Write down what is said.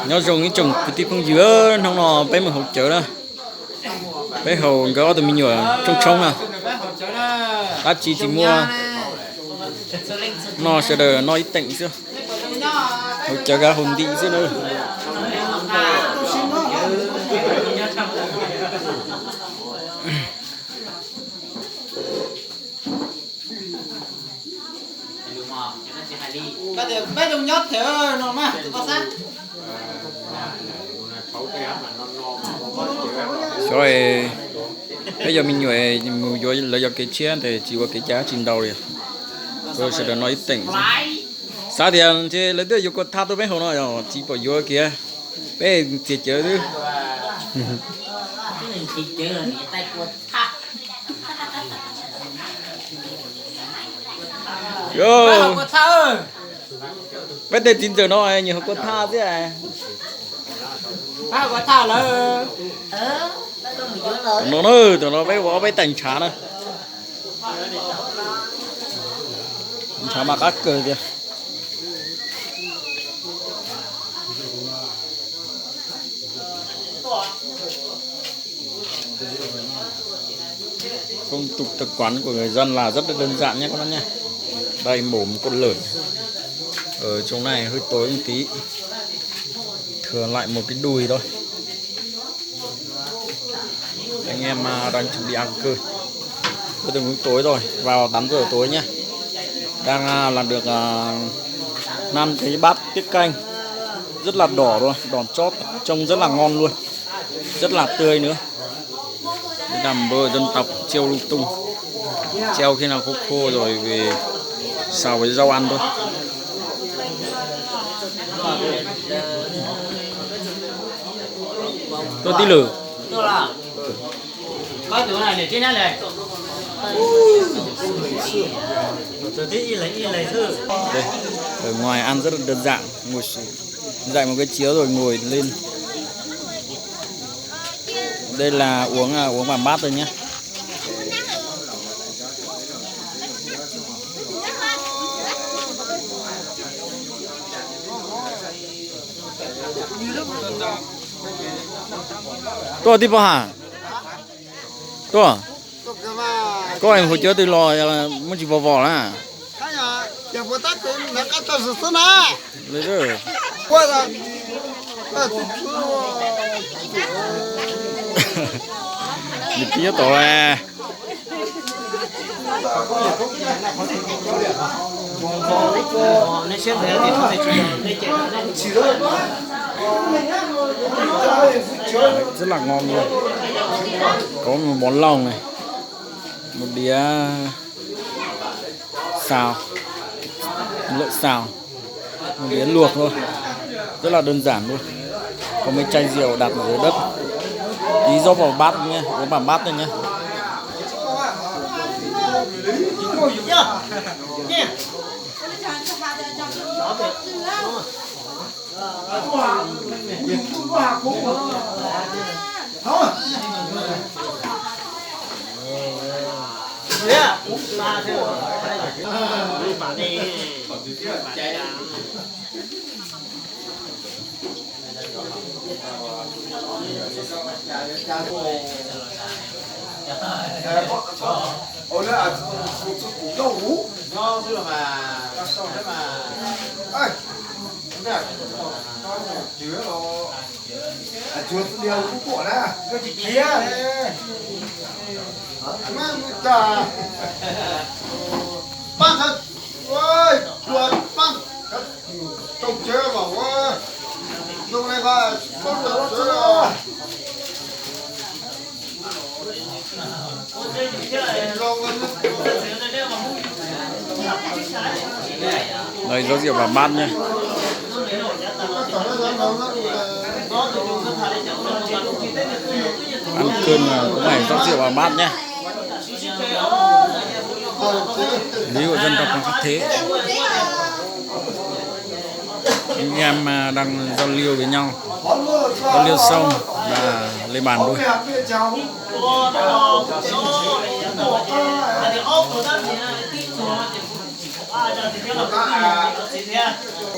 Nó dùng cái trồng cái tí phong dứa không nó bé mà hỗ trợ đó bé hầu có tụi mình nhựa trong nè đã chỉ mua nó sẽ đợi nó ít tịnh chứ hỗ trợ cả hồn đi chứ nữa bé dùng nhót thế nó mà có sát rồi bây giờ mình nhồi lấy cái chén thì chỉ có cái giá trên đầu rồi sẽ nói tỉnh sao thì chứ lấy được có tháp tôi mấy hôm rồi chỉ bỏ vô kia bé chỉ chơi chứ yo bé đây tin giờ nó nhiều có tha chứ à có thả là nó bé bỏ bé tỉnh chán à chả mà cắt cười kìa phong tục tập quán của người dân là rất là đơn giản nhé các bạn nhé. Đây mổ một con lợn ở chỗ này hơi tối một tí, thừa lại một cái đùi thôi. Anh em đang chuẩn bị ăn cơm, bây giờ cũng tối rồi, vào 8 giờ tối nhé. Đang làm được 5 cái bát tiết canh rất là đỏ rồi, đỏ chót, trông rất là ngon luôn, rất là tươi nữa. Làm bơ dân tộc treo lung tung, treo khi nào khô khô rồi về xào với rau ăn thôi. Tôi tí lử có chỗ này để trên này đây, ở ngoài ăn rất là đơn giản, ngồi dạy một cái chiếu rồi ngồi lên. Đây là uống bằng bát thôi nhé. Tôi đi bao hả? Tôi có anh hồi chưa tôi lo là mới chỉ vò là lấy rồi mình kia tổ à rất là ngon luôn. Có một món lòng này, một đĩa xào lợn xào, một đĩa luộc thôi, rất là đơn giản luôn. Có mấy chai rượu đặt ở dưới đất, tí rót vào bát nhé, uống bằng bát thôi nhé. chuột điều cũng của đó cái chị kia mang trà băng thật ơi chuột băng trông chơi bảo ơi lúc này là con được chơi Đây rót rượu vào bát nhé. Ăn cơm cũng phải rót rượu vào bát nhé. Lý của dân tộc là cách thế. Anh em đang giao lưu với nhau, giao lưu xong và lên bàn thôi.